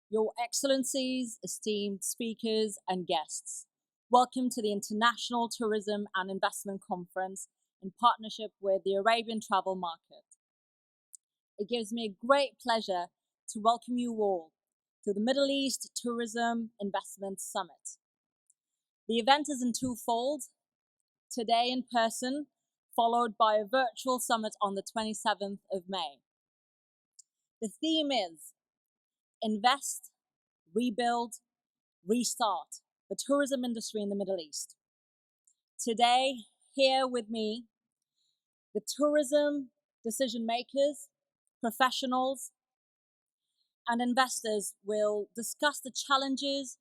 Your Excellencies, esteemed speakers and guests, welcome to the International Tourism and Investment Conference in partnership with the Arabian Travel Market. It gives me a great pleasure to welcome you all to the Middle East Tourism Investment Summit. The event is in twofold, today in person, followed by a virtual summit on the 27th of May. The theme is Invest, Rebuild, Restart, the tourism industry in the Middle East. Today, here with me, the tourism decision makers, professionals, and investors will discuss the challenges,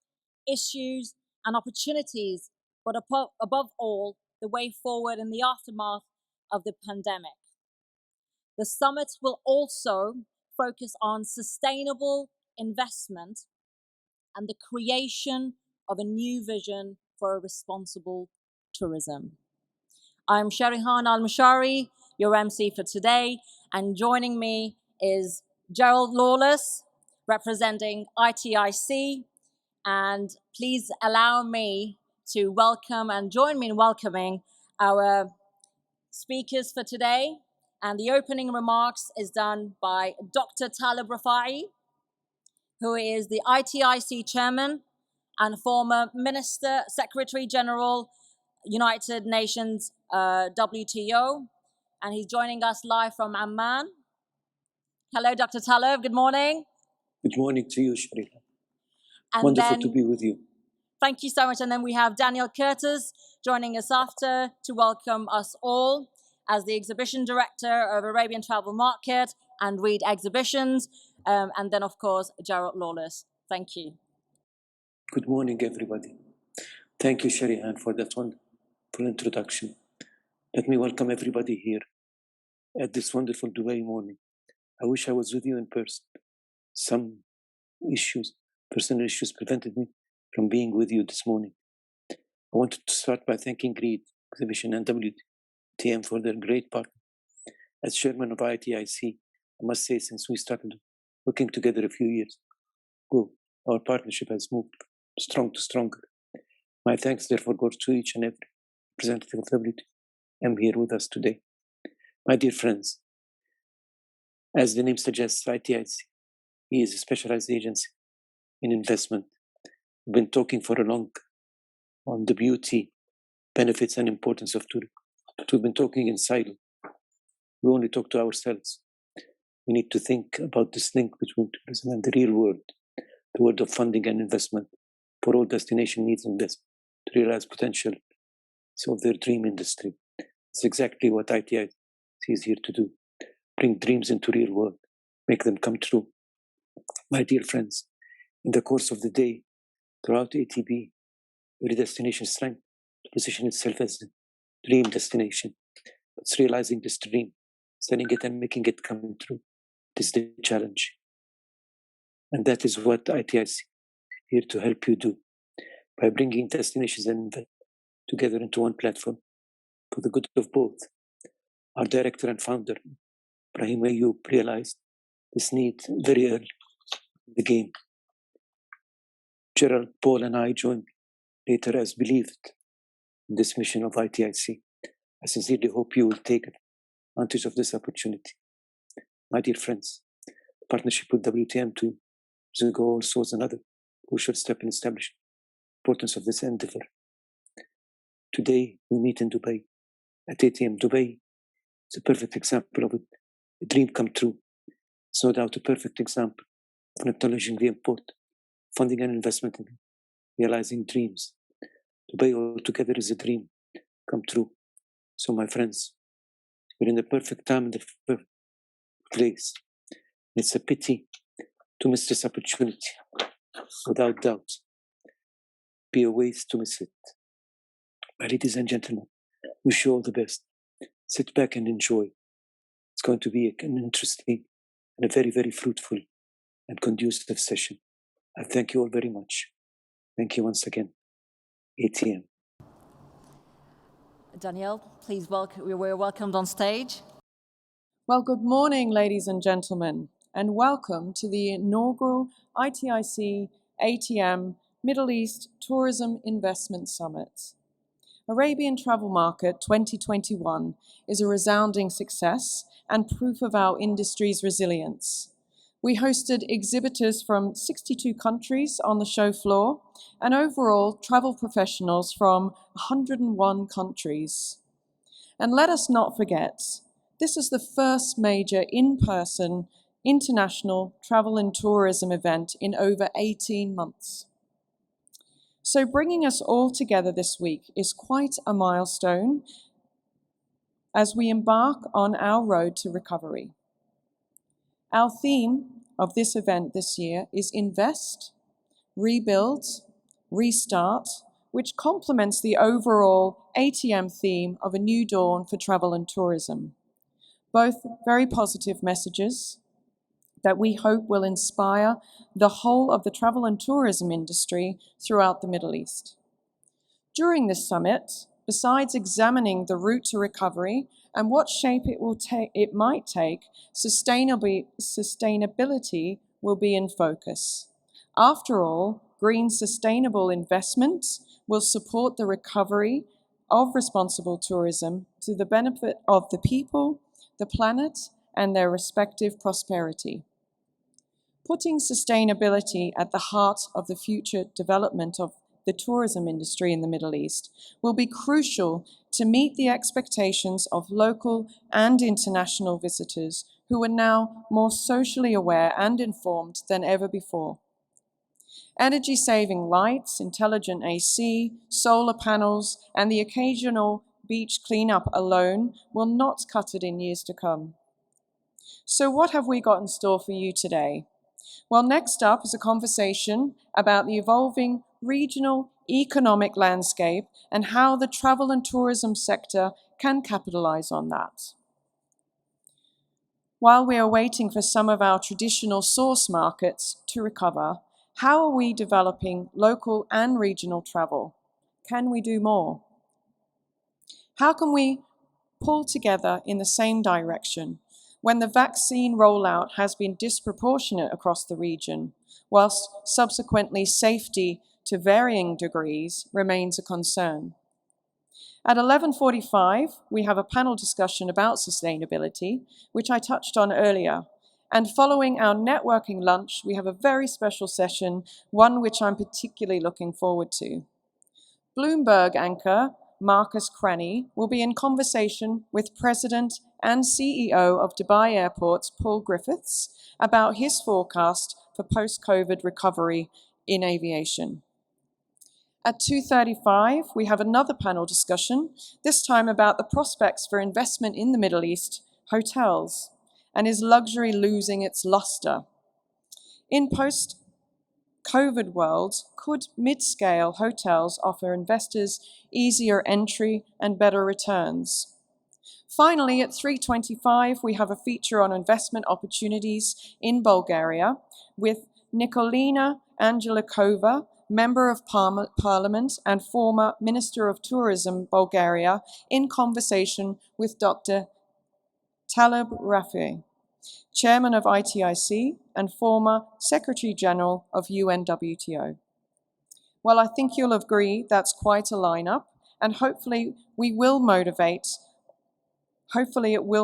issues, and opportunities, but above all, the way forward in the aftermath of the pandemic. The summit will also focus on sustainable investment and the creation of a new vision for a responsible tourism. I'm Sharihan Al-Mashari, your MC for today, and joining me is Gerald Lawless, representing ITIC, and please allow me to welcome and join me in welcoming our speakers for today. And the opening remarks is done by Dr. Talib Rafai, who is the ITIC Chairman and former Minister, Secretary General, United Nations WTO, and he's joining us live from Amman. Hello, Dr. Talib, good morning. Good morning to you, Sharika. Wonderful to be with you. Thank you so much. And then we have Daniel Curtis joining us after to welcome us all as the Exhibition Director of Arabian Travel Market and Reed Exhibitions. And then, of course, Gerald Lawless. Thank you. Good morning, everybody. Thank you, Sharihan, for that wonderful introduction. Let me welcome everybody here at this wonderful Dubai morning. I wish I was with you in person. Some issues, personal issues, prevented me from being with you this morning. I wanted to start by thanking Reed Exhibition and WTM for their great partner. As chairman of ITIC, I must say, since we started working together a few years ago, our partnership has moved strong to stronger. My thanks, therefore, goes to each and every representative of WTM here with us today. My dear friends, as the name suggests, ITIC is a specialized agency in investment. We've been talking for a long on the beauty, benefits, and importance of tourism. We've been talking in silo. We only talk to ourselves. We need to think about this link between tourism and the real world, the world of funding and investment for all destination needs investment to realize potential of their dream industry. It's exactly what ITIC is here to do. Bring dreams into real world, make them come true. My dear friends, in the course of the day, throughout ATB, every destination is trying to position itself as a dream destination. It's realizing this dream, selling it and making it come true. This is the challenge. And that is what ITIC is here to help you do by bringing destinations and together into one platform for the good of both. Our director and founder, Ibrahim Ayoub, realized this need very early in the game. Gerald, Paul, and I joined later as believed in this mission of ITIC. I sincerely hope you will take advantage of this opportunity. My dear friends, the partnership with WTM 2 years ago also was another crucial step in establishing the importance of this endeavor. Today, we meet in Dubai at ATM. Dubai is a perfect example of it. A dream come true. It's no doubt a perfect example of acknowledging the importance of funding and investment in realizing dreams. Dubai altogether is a dream come true. So, my friends, we're in the perfect time and the perfect place. It's a pity to miss this opportunity. Without doubt, be a waste to miss it. My ladies and gentlemen, wish you all the best. Sit back and enjoy. It's going to be an interesting and a very, very fruitful and conducive session. I thank you all very much. Thank you once again. ATM. Danielle, please we're welcomed on stage. Well, good morning, ladies and gentlemen. and welcome to the inaugural ITIC ATM Middle East Tourism Investment Summit. Arabian Travel Market 2021 is a resounding success and proof of our industry's resilience. We hosted exhibitors from 62 countries on the show floor and overall travel professionals from 101 countries. And let us not forget, this is the first major in-person international travel and tourism event in over 18 months. So bringing us all together this week is quite a milestone as we embark on our road to recovery. Our theme of this event this year is Invest, Rebuild, Restart, which complements the overall ATM theme of a new dawn for travel and tourism. Both very positive messages that we hope will inspire the whole of the travel and tourism industry throughout the Middle East. During this summit, besides examining the route to recovery and what shape it might take, sustainability will be in focus. After all, green sustainable investments will support the recovery of responsible tourism to the benefit of the people, the planet, and their respective prosperity. Putting sustainability at the heart of the future development of the tourism industry in the Middle East will be crucial to meet the expectations of local and international visitors who are now more socially aware and informed than ever before. Energy-saving lights, intelligent AC, solar panels, and the occasional beach cleanup alone will not cut it in years to come. So what have we got in store for you today? Well, next up is a conversation about the evolving regional economic landscape and how the travel and tourism sector can capitalize on that. While we are waiting for some of our traditional source markets to recover, how are we developing local and regional travel? Can we do more? How can we pull together in the same direction when the vaccine rollout has been disproportionate across the region, whilst subsequently safety to varying degrees remains a concern? At 11:45, we have a panel discussion about sustainability, which I touched on earlier. And following our networking lunch, we have a very special session, one which I'm particularly looking forward to. Bloomberg anchor Marcus Cranny will be in conversation with President and CEO of Dubai Airports, Paul Griffiths, about his forecast for post-COVID recovery in aviation. At 2:35, we have another panel discussion, this time about the prospects for investment in the Middle East, hotels, and is luxury losing its luster? In post-COVID world, could mid-scale hotels offer investors easier entry and better returns? Finally, at 3:25, we have a feature on investment opportunities in Bulgaria with Nikolina Angelikova, Member of Parliament and former Minister of Tourism, Bulgaria, in conversation with Dr. Talib Rafi, Chairman of ITIC and former Secretary General of UNWTO. Well, I think you'll agree that's quite a lineup, and hopefully it will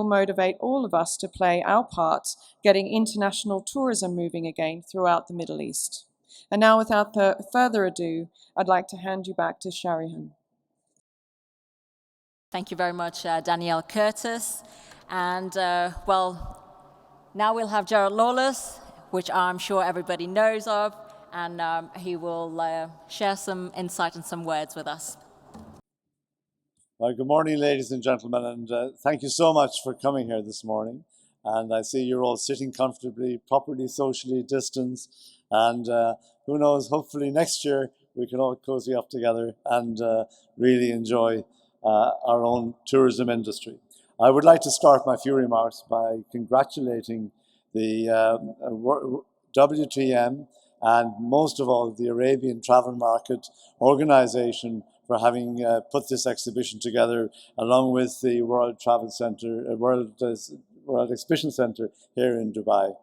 motivate all of us to play our part getting international tourism moving again throughout the Middle East. And now, without further ado, I'd like to hand you back to Sharihan. Thank you very much, Danielle Curtis. And now we'll have Gerald Lawless, which I'm sure everybody knows of, and he will share some insight and some words with us. Well, good morning, ladies and gentlemen, and thank you so much for coming here this morning. And I see you're all sitting comfortably, properly socially distanced, and who knows, hopefully next year we can all cozy up together and really enjoy our own tourism industry. I would like to start my few remarks by congratulating the WTM and most of all the Arabian Travel Market Organization for having put this exhibition together, along with the World Exhibition Center here in Dubai.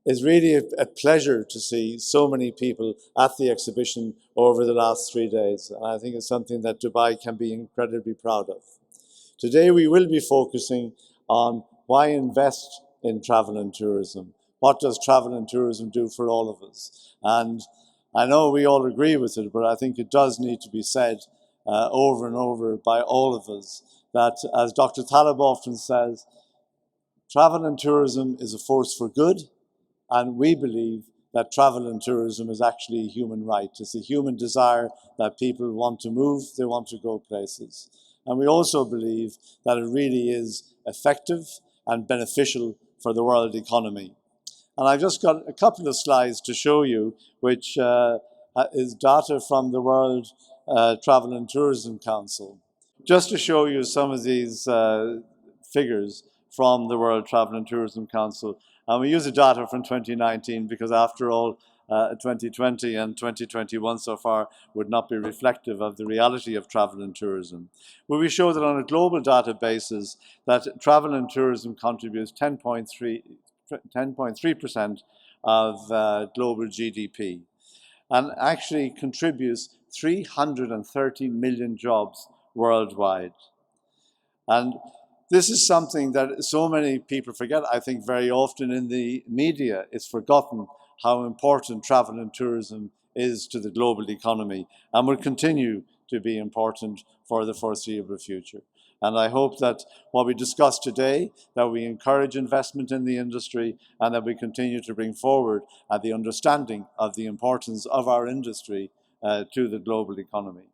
It's really a pleasure to see so many people at the exhibition over the last 3 days. And I think it's something that Dubai can be incredibly proud of. Today we will be focusing on why invest in travel and tourism. What does travel and tourism do for all of us? And I know we all agree with it, but I think it does need to be said over and over by all of us that, as Dr. Taleb often says, travel and tourism is a force for good, and we believe that travel and tourism is actually a human right. It's a human desire that people want to move, they want to go places. And we also believe that it really is effective and beneficial for the world economy. And I've just got a couple of slides to show you, which is data from the World Travel and Tourism Council. Just to show you some of these figures from the World Travel and Tourism Council. And we use the data from 2019 because, after all, 2020 and 2021 so far would not be reflective of the reality of travel and tourism. Where we show that on a global data basis, that travel and tourism contributes 10.3% of global GDP, and actually contributes 330 million jobs worldwide. And this is something that so many people forget. I think very often in the media, it's forgotten how important travel and tourism is to the global economy and will continue to be important for the foreseeable future. And I hope that what we discussed today, that we encourage investment in the industry and that we continue to bring forward the understanding of the importance of our industry to the global economy.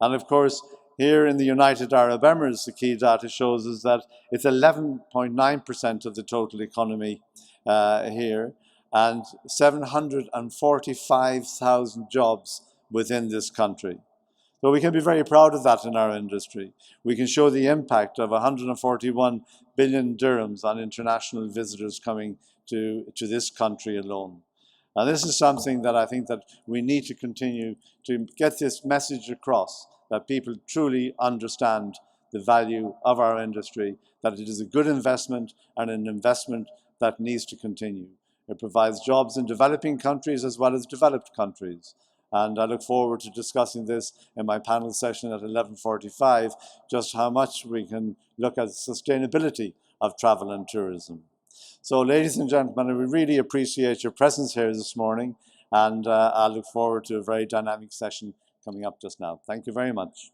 And of course, here in the United Arab Emirates, the key data shows us that it's 11.9% of the total economy here, and 745,000 jobs within this country. So we can be very proud of that in our industry. We can show the impact of 141 billion dirhams on international visitors coming to this country alone. And this is something that I think that we need to continue to get this message across, that people truly understand the value of our industry, that it is a good investment and an investment that needs to continue. It provides jobs in developing countries as well as developed countries. And I look forward to discussing this in my panel session at 11:45, just how much we can look at the sustainability of travel and tourism. So, ladies and gentlemen, we really appreciate your presence here this morning, and I look forward to a very dynamic session coming up just now. Thank you very much.